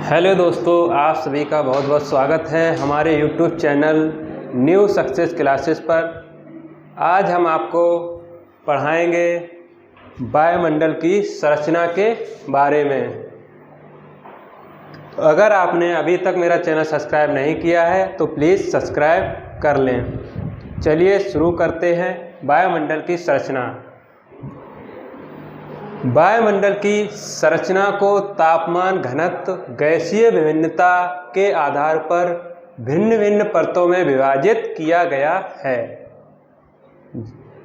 Hello दोस्तों, आप सभी का बहुत बहुत स्वागत है हमारे YouTube channel new success classes पर। आज हम आपको पढ़ाएंगे वायुमंडल की संरचना के बारे में। अगर आपने अभी तक मेरा चैनल सब्सक्राइब नहीं किया है तो प्लीज़ सब्सक्राइब कर लें। चलिए शुरू करते हैं वायुमंडल की संरचना। वायुमंडल की संरचना को तापमान, घनत्व, गैसीय विभिन्नता के आधार पर भिन्न भिन्न परतों में विभाजित किया गया है,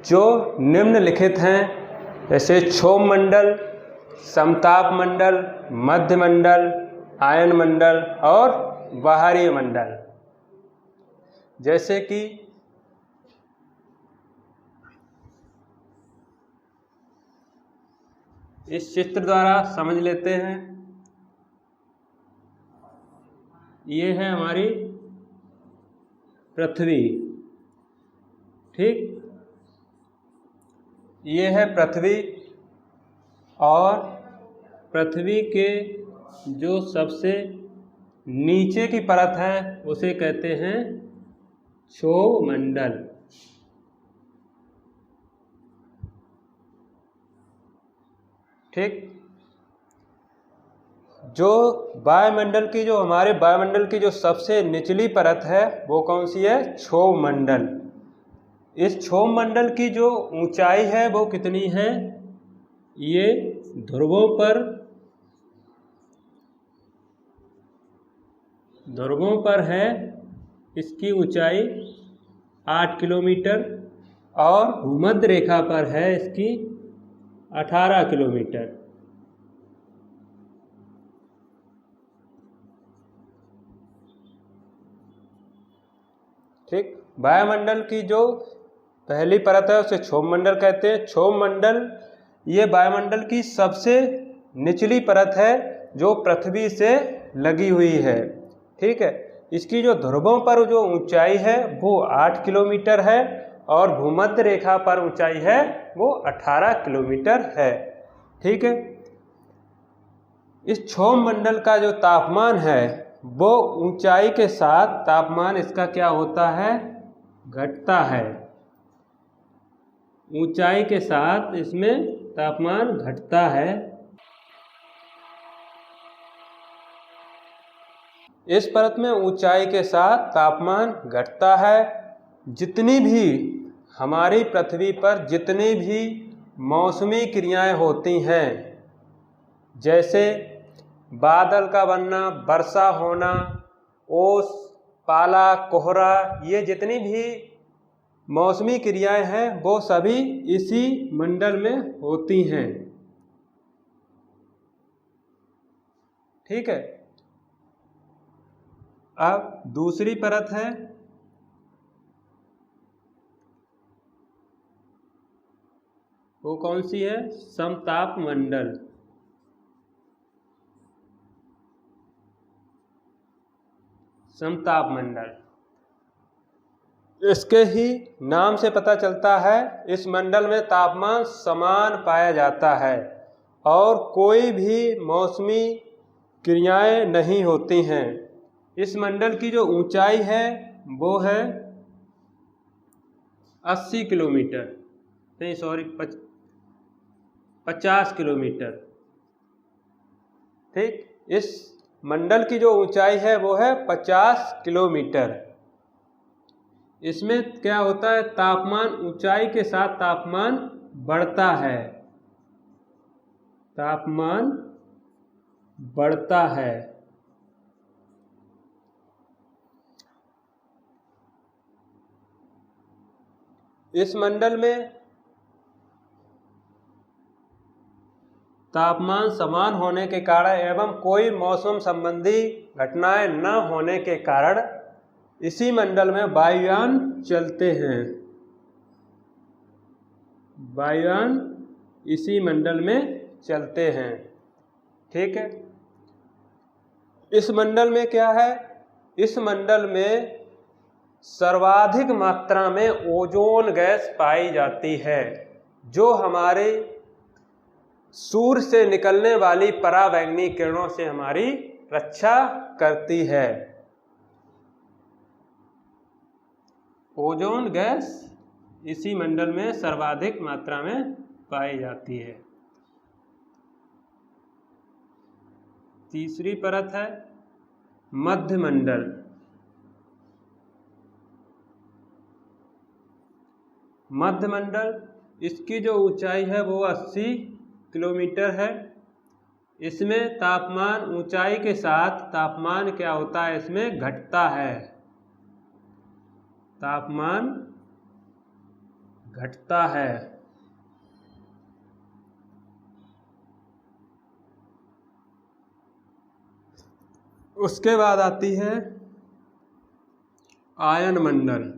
जो निम्नलिखित हैं, जैसे क्षोभ मंडल, समताप मंडल, मध्य मंडल, आयन मंडल और बाहरी मंडल। जैसे कि इस चित्र द्वारा समझ लेते हैं। ये है हमारी पृथ्वी, ठीक। ये है पृथ्वी और पृथ्वी के जो सबसे नीचे की परत है उसे कहते हैं क्षोभ मंडल, ठीक। जो वायुमंडल की हमारे वायुमंडल की जो सबसे निचली परत है वो कौन सी है? क्षोभ मंडल। इस क्षोभ मंडल की जो ऊंचाई है वो कितनी है? ये ध्रुवों पर है, इसकी ऊंचाई 8 किलोमीटर और भूमध्य रेखा पर है इसकी 18 किलोमीटर, ठीक। वायुमंडल की जो पहली परत है उसे क्षोभ मंडल कहते हैं। क्षोभ मंडल ये वायुमंडल की सबसे निचली परत है जो पृथ्वी से लगी हुई है, ठीक है। इसकी जो ध्रुवों पर जो ऊंचाई है वो 8 किलोमीटर है और भूमध्य रेखा पर ऊंचाई है वो 18 किलोमीटर है, ठीक है। इस क्षोभ मंडल का जो तापमान है वो ऊंचाई के साथ तापमान इसका क्या होता है? घटता है। ऊंचाई के साथ इसमें तापमान घटता है। इस परत में ऊंचाई के साथ तापमान घटता है। जितनी भी हमारी पृथ्वी पर जितनी भी मौसमी क्रियाएं होती हैं, जैसे बादल का बनना, वर्षा होना, ओस, पाला, कोहरा, ये जितनी भी मौसमी क्रियाएं हैं वो सभी इसी मंडल में होती हैं, ठीक है। अब दूसरी परत है, वो कौन सी है? समताप मंडल। समताप मंडल, इसके ही नाम से पता चलता है इस मंडल में तापमान समान पाया जाता है और कोई भी मौसमी क्रियाएं नहीं होती हैं। इस मंडल की जो ऊंचाई है वो है 80 किलोमीटर, नहीं सॉरी 50 किलोमीटर, ठीक। इस मंडल की जो ऊंचाई है वो है 50 किलोमीटर। इसमें क्या होता है? तापमान ऊंचाई के साथ तापमान बढ़ता है, तापमान बढ़ता है। इस मंडल में तापमान समान होने के कारण एवं कोई मौसम संबंधी घटनाएं न होने के कारण इसी मंडल में वायुयान चलते हैं। वायुयान इसी मंडल में चलते हैं, ठीक है। इस मंडल में क्या है? इस मंडल में सर्वाधिक मात्रा में ओजोन गैस पाई जाती है, जो हमारे सूर्य से निकलने वाली पराबैंगनी किरणों से हमारी रक्षा करती है। ओजोन गैस इसी मंडल में सर्वाधिक मात्रा में पाई जाती है। तीसरी परत है मध्यमंडल। मध्यमंडल, इसकी जो ऊंचाई है वो 80 किलोमीटर है। इसमें तापमान ऊंचाई के साथ तापमान क्या होता है, इसमें घटता है, तापमान घटता है। उसके बाद आती है आयन मंडल।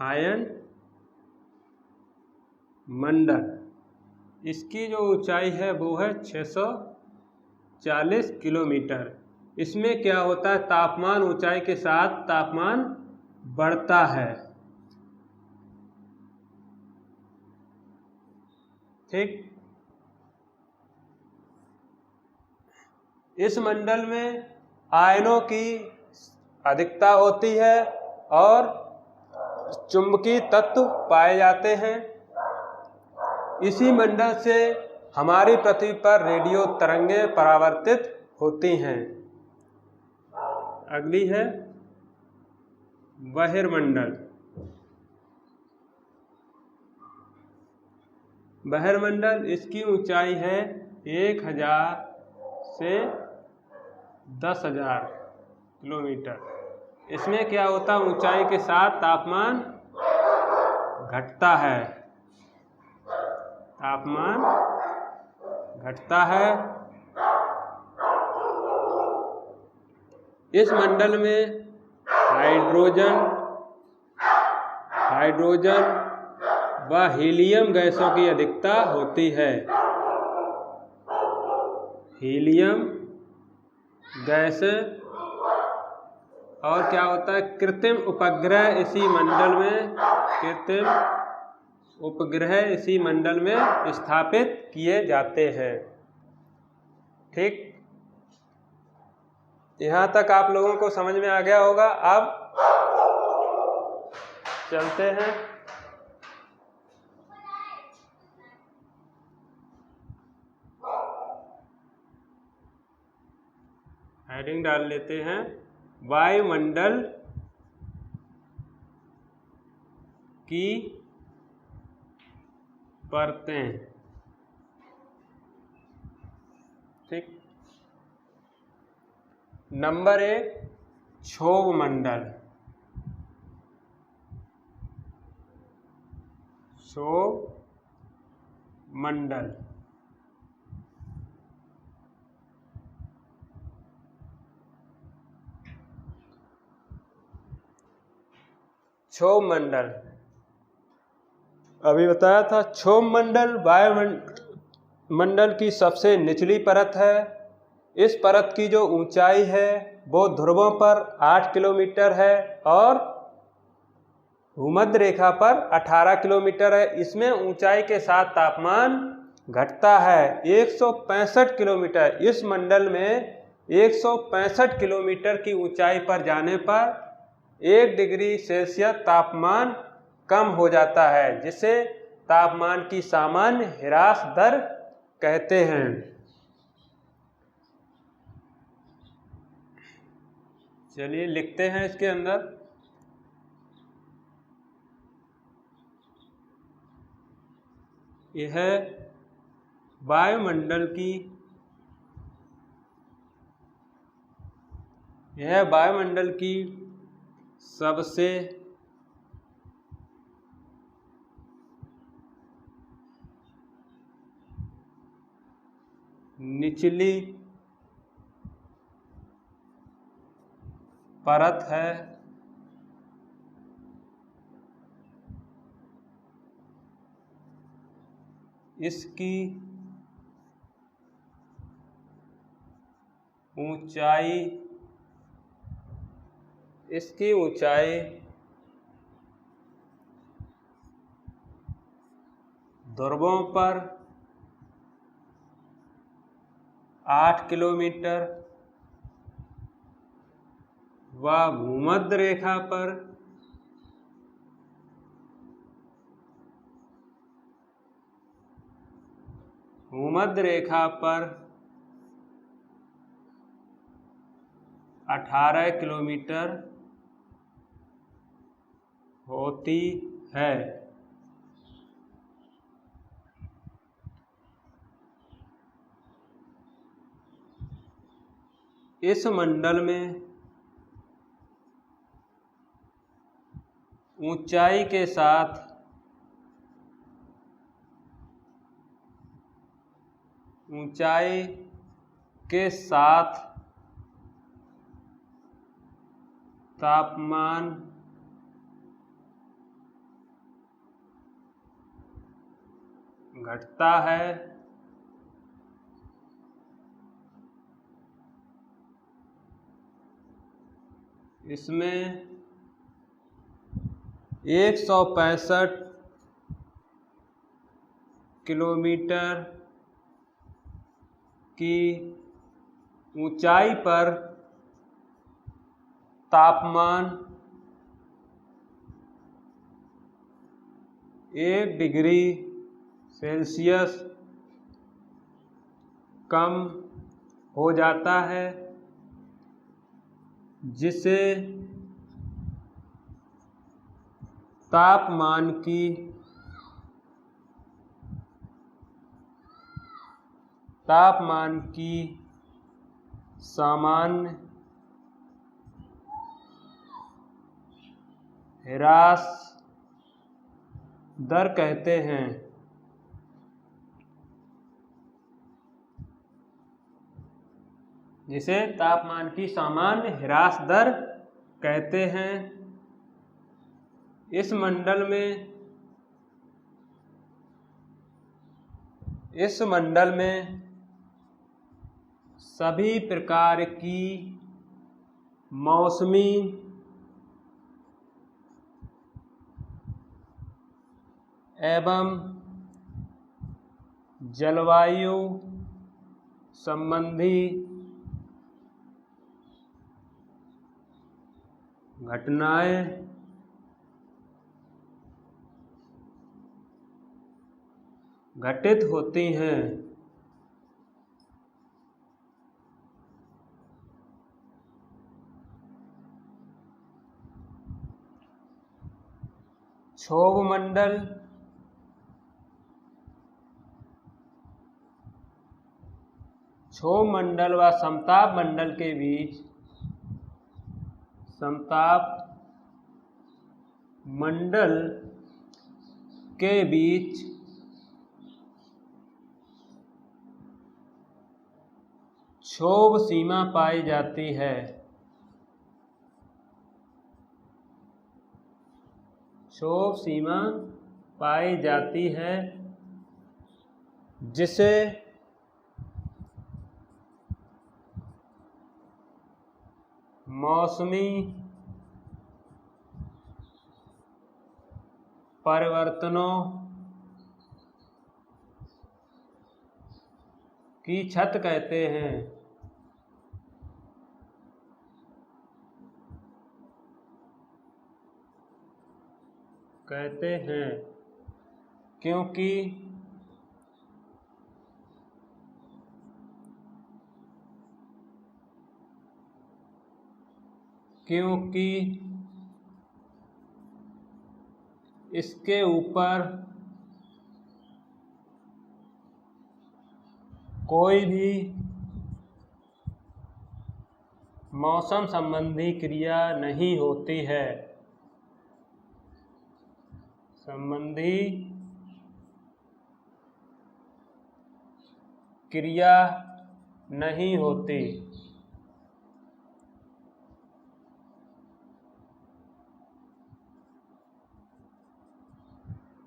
आयन मंडल, इसकी जो ऊंचाई है वो है 640 किलोमीटर। इसमें क्या होता है, तापमान ऊंचाई के साथ तापमान बढ़ता है। ठीक, इस मंडल में आयनों की अधिकता होती है और चुंबकीय तत्व पाए जाते हैं। इसी मंडल से हमारी पृथ्वी पर रेडियो तरंगें परावर्तित होती हैं। अगली है बहिर्मंडल। बहिर्मंडल, इसकी ऊंचाई है 1000 से 10,000 किलोमीटर। इसमें क्या होता है, ऊंचाई के साथ तापमान घटता है, तापमान घटता है। इस मंडल में हाइड्रोजन व हीलियम गैसों की अधिकता होती है। हीलियम गैस, और क्या होता है, कृत्रिम उपग्रह इसी मंडल में, कृत्रिम उपग्रह इसी मंडल में स्थापित किए जाते हैं। ठीक, यहाँ तक आप लोगों को समझ में आ गया होगा। अब चलते हैं हेडिंग डाल लेते हैं, वायुमंडल की परतें। ठीक, नंबर 1, क्षोभ मंडल। क्षोभ मंडल, क्षोभ मंडल अभी बताया था। क्षोभ मंडल वायुमंडल की सबसे निचली परत है। इस परत की जो ऊंचाई है वो ध्रुवों पर 8 किलोमीटर है और भूमध्य रेखा पर 18 किलोमीटर है। इसमें ऊंचाई के साथ तापमान घटता है 165 किलोमीटर। इस मंडल में 165 किलोमीटर की ऊंचाई पर जाने पर 1 डिग्री सेल्सियस तापमान कम हो जाता है, जिसे तापमान की सामान्य ह्रास दर कहते हैं। चलिए लिखते हैं इसके अंदर, यह वायुमंडल की सबसे निचली परत है। इसकी ऊंचाई 1 ध्रुवों पर 8 किलोमीटर व भूमध्य रेखा पर 18 किलोमीटर होती है। इस मंडल में ऊंचाई के साथ तापमान घटता है। इसमें 165 किलोमीटर की ऊंचाई पर तापमान 1 डिग्री सेल्सियस कम हो जाता है, जिसे तापमान की सामान्य ह्रास दर कहते हैं। जिसे तापमान की सामान्य ह्रास दर कहते हैं। इस मंडल में सभी प्रकार की मौसमी एवं जलवायु संबंधी घटनाएं घटित होती हैं। क्षोभ मंडल व समताप मंडल के बीच क्षोभ सीमा पाई जाती है। क्षोभ सीमा पाई जाती है, जिसे मौसमी परिवर्तनों की छत कहते हैं। क्योंकि इसके ऊपर कोई भी मौसम संबंधी क्रिया नहीं होती है।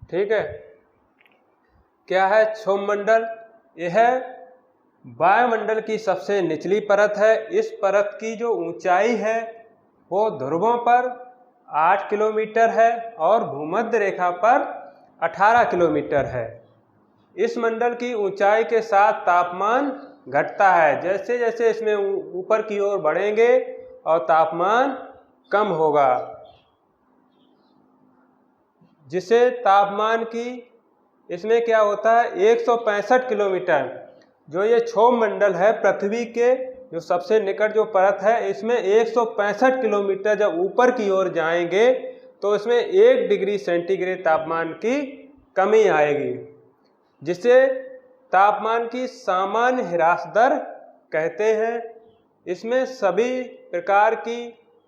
ठीक है। क्या है क्षोभ मंडल? यह वायुमंडल की सबसे निचली परत है। इस परत की जो ऊंचाई है वो ध्रुवों पर 8 किलोमीटर है और भूमध्य रेखा पर 18 किलोमीटर है। इस मंडल की ऊंचाई के साथ तापमान घटता है। जैसे जैसे इसमें ऊपर की ओर बढ़ेंगे और तापमान कम होगा, जिसे तापमान की इसमें क्या होता है 165 किलोमीटर, जो ये क्षोभ मंडल है पृथ्वी के जो सबसे निकट जो परत है, इसमें 165 किलोमीटर जब ऊपर की ओर जाएंगे तो इसमें 1 डिग्री सेंटीग्रेड तापमान की कमी आएगी, जिसे तापमान की सामान्य ह्रास दर कहते हैं। इसमें सभी प्रकार की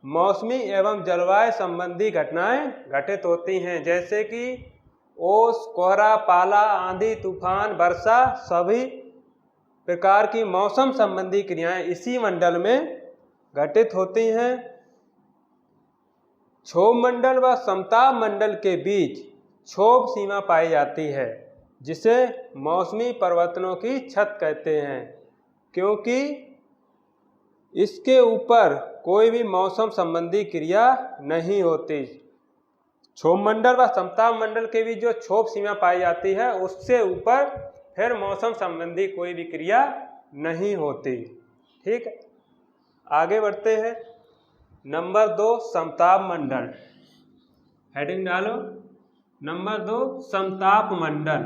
मौसमी एवं जलवायु संबंधी घटनाएं घटित होती हैं, जैसे कि ओस, कोहरा, पाला, आंधी, तूफान, वर्षा, सभी प्रकार की मौसम संबंधी क्रियाएं इसी मंडल में घटित होती हैं। क्षोभ मंडल व समताप मंडल के बीच क्षोभ सीमा पाई जाती है, जिसे मौसमी परिवर्तनों की छत कहते हैं, क्योंकि इसके ऊपर कोई भी मौसम संबंधी क्रिया नहीं होती। क्षोभ मंडल व समताप मंडल के बीच जो क्षोभ सीमा पाई जाती है, उससे ऊपर फिर मौसम संबंधी कोई भी क्रिया नहीं होती। ठीक है, आगे बढ़ते हैं। नंबर 2 समताप मंडल, हेडिंग डालो नंबर 2 समताप मंडल।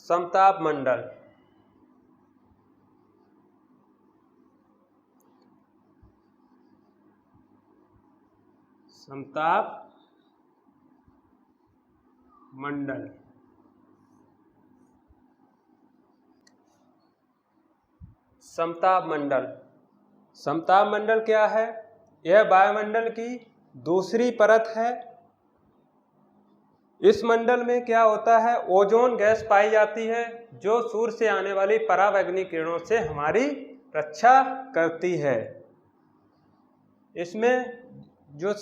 समताप मंडल समताप मंडल समताप मंडल समताप मंडल क्या है? यह वायुमंडल की दूसरी परत है। इस मंडल में क्या होता है, ओजोन गैस पाई जाती है, जो सूर्य से आने वाली पराबैंगनी किरणों से हमारी रक्षा करती है। इसमें जो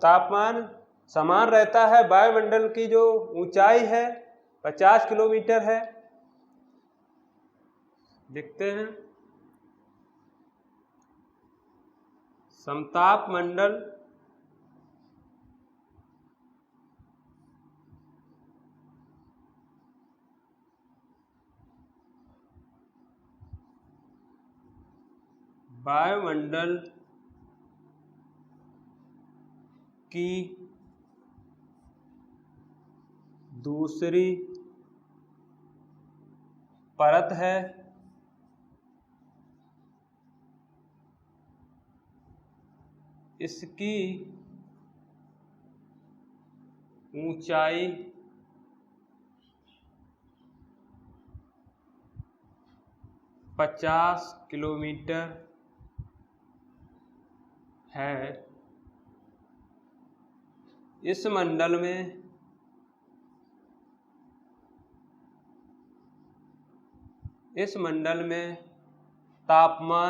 तापमान समान रहता है, वायुमंडल की जो ऊंचाई है 50 किलोमीटर है। देखते हैं समताप मंडल वायुमंडल की दूसरी परत है। इसकी ऊंचाई 50 किलोमीटर है। इस मंडल में तापमान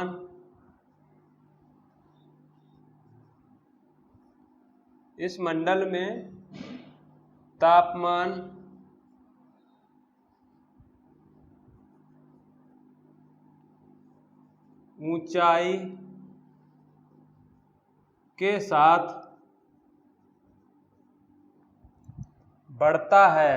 ऊंचाई के साथ बढ़ता है।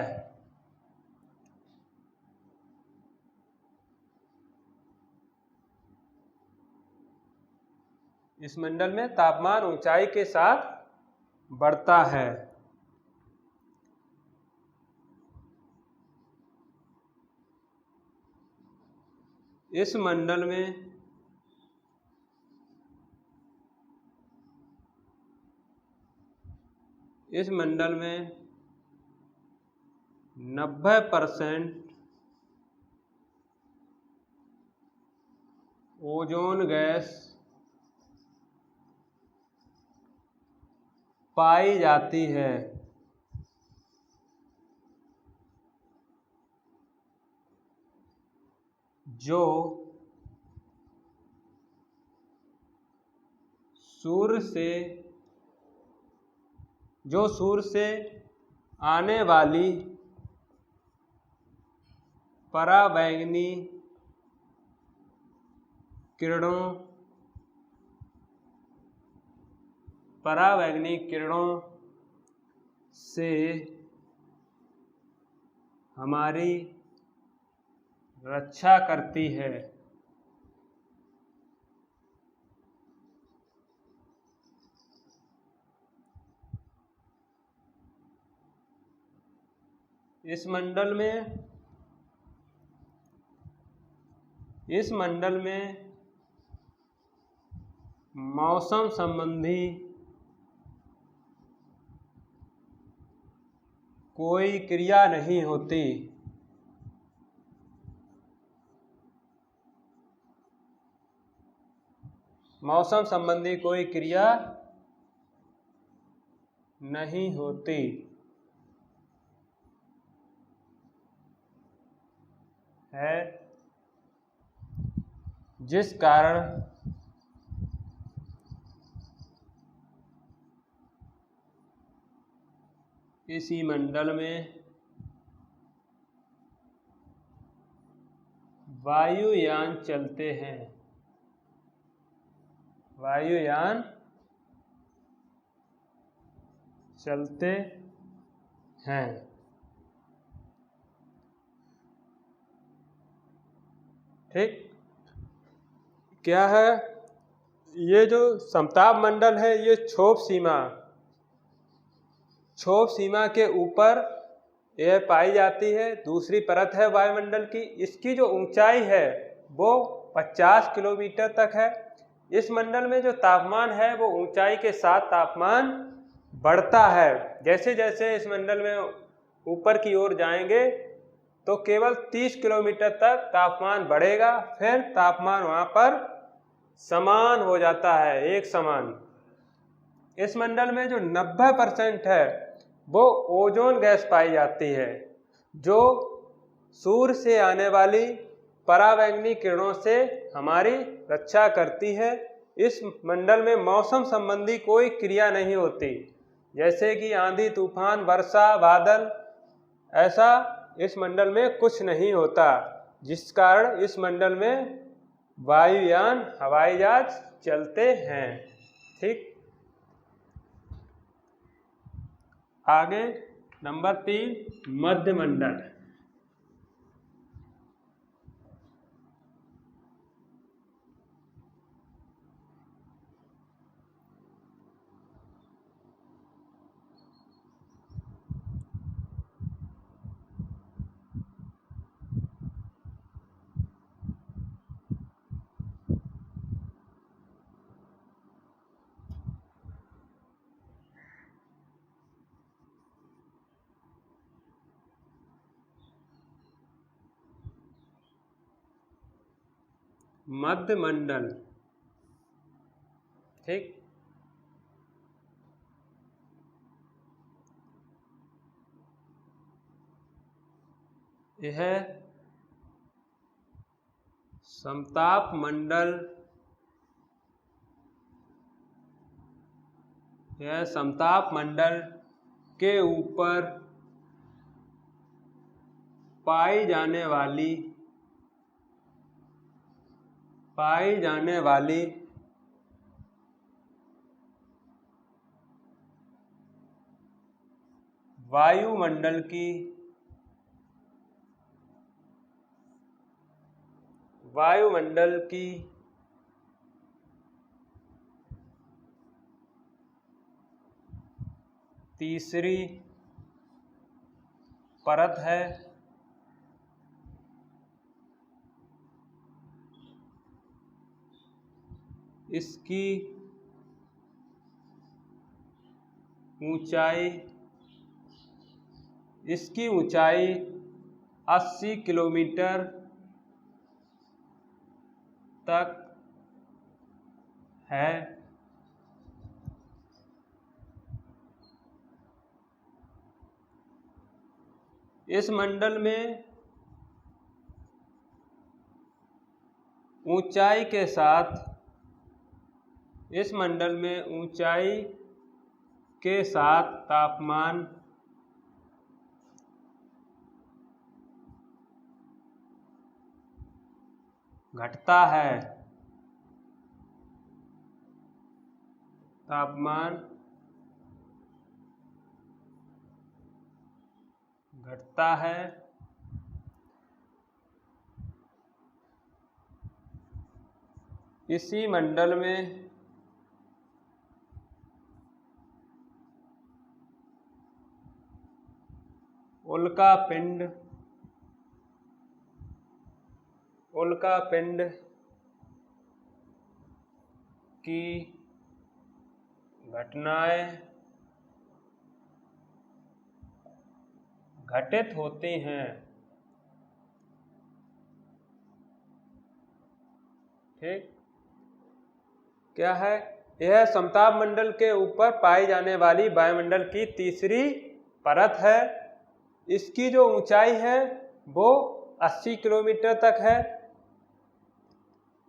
इस मंडल में तापमान ऊंचाई के साथ बढ़ता है। इस मंडल में 90% ओजोन गैस पाई जाती है, जो सूर्य से आने वाली पराबैंगनी किरणों से हमारी रक्षा करती है। इस मंडल में मौसम संबंधी कोई क्रिया नहीं होती। मौसम संबंधी कोई क्रिया नहीं होती है, जिस कारण इसी मंडल में वायुयान चलते हैं। वायुयान चलते हैं। ठीक, क्या है ये जो समताप मंडल है, ये क्षोभ सीमा के ऊपर यह पाई जाती है। दूसरी परत है वायुमंडल की, इसकी जो ऊंचाई है वो 50 किलोमीटर तक है। इस मंडल में जो तापमान है वो ऊंचाई के साथ तापमान बढ़ता है। जैसे जैसे इस मंडल में ऊपर की ओर जाएंगे तो केवल 30 किलोमीटर तक तापमान बढ़ेगा, फिर तापमान वहाँ पर समान हो जाता है, एक समान। इस मंडल में जो 90% है वो ओजोन गैस पाई जाती है, जो सूर्य से आने वाली पराबैंगनी किरणों से हमारी रक्षा करती है। इस मंडल में मौसम संबंधी कोई क्रिया नहीं होती, जैसे कि आंधी तूफान, वर्षा, बादल, ऐसा इस मंडल में कुछ नहीं होता, जिस कारण इस मंडल में वायुयान, हवाई जहाज चलते हैं। ठीक, आगे नंबर 3, मध्य मंडल। मध्य मंडल, ठीक, यह समताप मंडल, यह समताप मंडल के ऊपर पाई जाने वाली वायुमंडल की तीसरी परत है। इसकी ऊंचाई 80 किलोमीटर तक है। इस मंडल में ऊंचाई के साथ तापमान घटता है। तापमान घटता है। इसी मंडल में उल्का पिंड की घटनाएं घटित होती हैं। ठीक, क्या है? यह समताप मंडल के ऊपर पाई जाने वाली वायुमंडल की तीसरी परत है। इसकी जो ऊंचाई है वो 80 किलोमीटर तक है।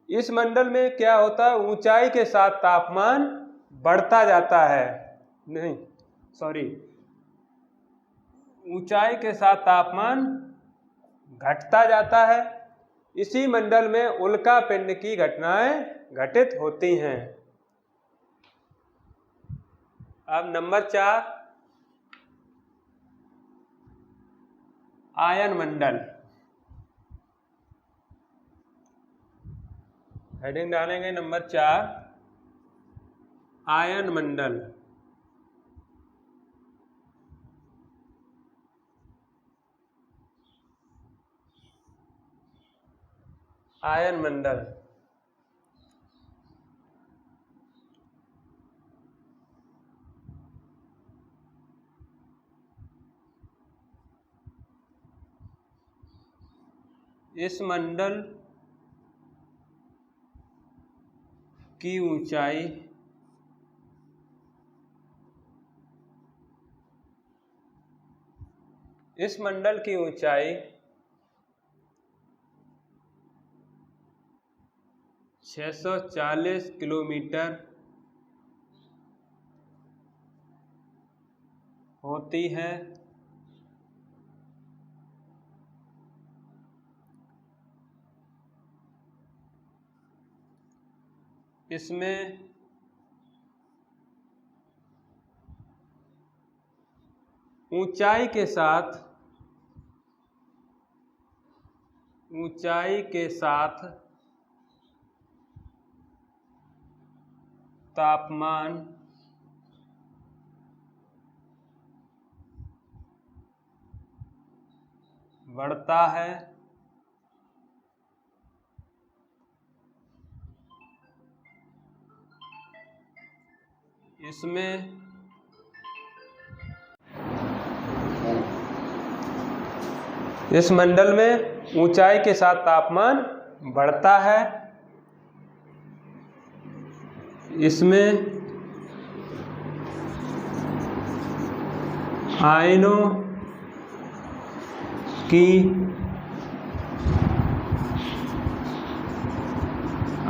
इस मंडल में क्या होता है, ऊंचाई के साथ तापमान बढ़ता जाता है, नहीं सॉरी, ऊंचाई के साथ तापमान घटता जाता है। इसी मंडल में उल्का पिंड की घटनाएं घटित होती हैं। अब नंबर 4, आयन मंडल। हेडिंग डालेंगे नंबर 4, आयन मंडल। आयन मंडल इस मंडल की ऊंचाई इस मंडल की ऊंचाई 640 किलोमीटर होती है। इसमें ऊंचाई के साथ तापमान बढ़ता है। इस मंडल में ऊंचाई के साथ तापमान बढ़ता है। इसमें आयनों की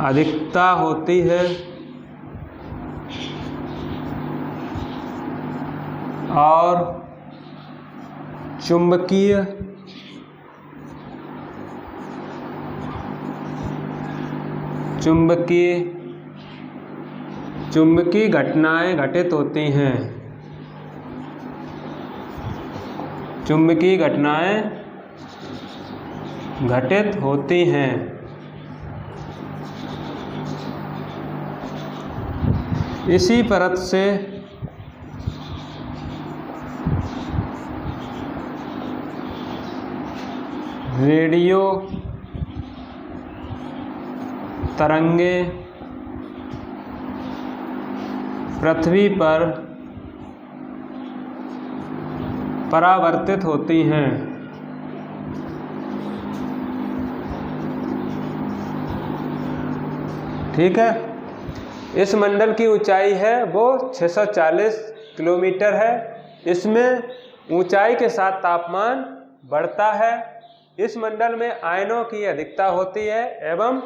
अधिकता होती है और चुंबकीय घटनाएं घटित होती हैं। चुंबकीय घटनाएं घटित होती हैं। इसी परत से रेडियो तरंगें पृथ्वी पर परावर्तित होती हैं। ठीक है, इस मंडल की ऊंचाई है वो 640 किलोमीटर है। इसमें ऊंचाई के साथ तापमान बढ़ता है। इस मंडल में आयनों की अधिकता होती है एवं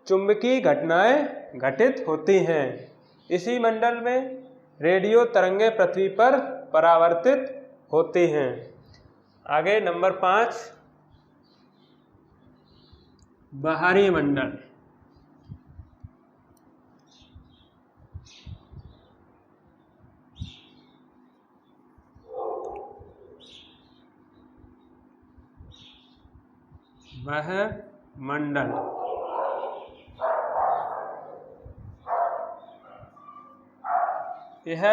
चुंबकीय घटनाएं घटित होती हैं। इसी मंडल में रेडियो तरंगें पृथ्वी पर परावर्तित होती हैं। आगे नंबर 5, बाहरी मंडल। वायुमंडल। यह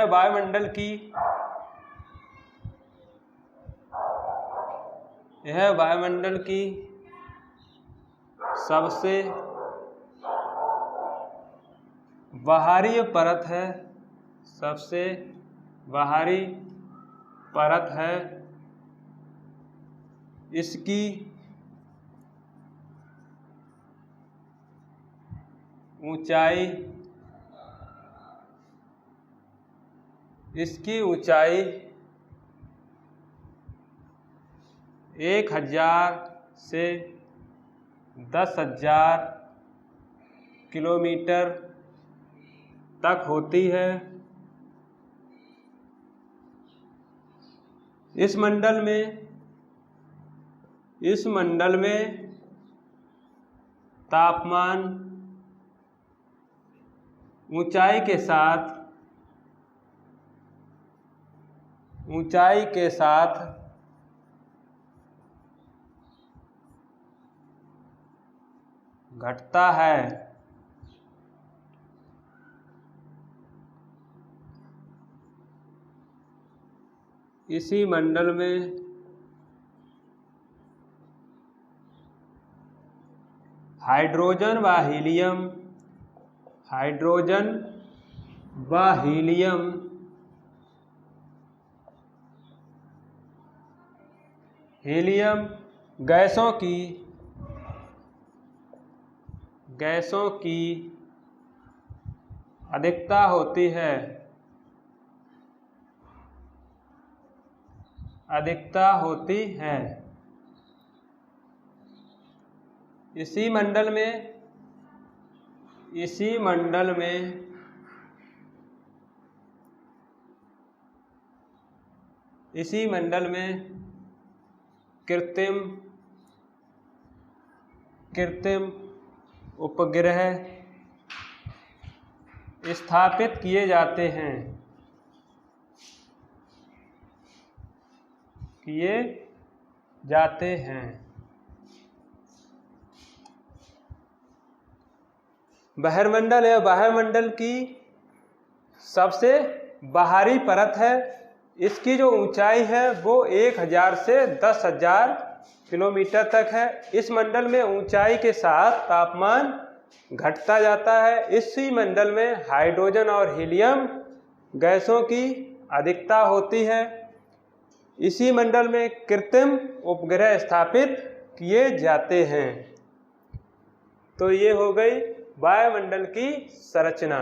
वायुमंडल की सबसे बाहरी परत है, सबसे बाहरी परत है। इसकी ऊंचाई 1000 से 10,000 किलोमीटर तक होती है। इस मंडल में तापमान ऊंचाई के साथ घटता है। इसी मंडल में हाइड्रोजन व हीलियम गैसों की अधिकता होती है। इसी मंडल में कृत्रिम उपग्रह स्थापित किए जाते हैं। बहिर्मंडल या वायुमंडल की सबसे बाहरी परत है। इसकी जो ऊंचाई है वो 1000 से 10,000 किलोमीटर तक है। इस मंडल में ऊंचाई के साथ तापमान घटता जाता है। इसी मंडल में हाइड्रोजन और हीलियम गैसों की अधिकता होती है। इसी मंडल में कृत्रिम उपग्रह स्थापित किए जाते हैं। तो ये हो गई वायुमंडल की संरचना।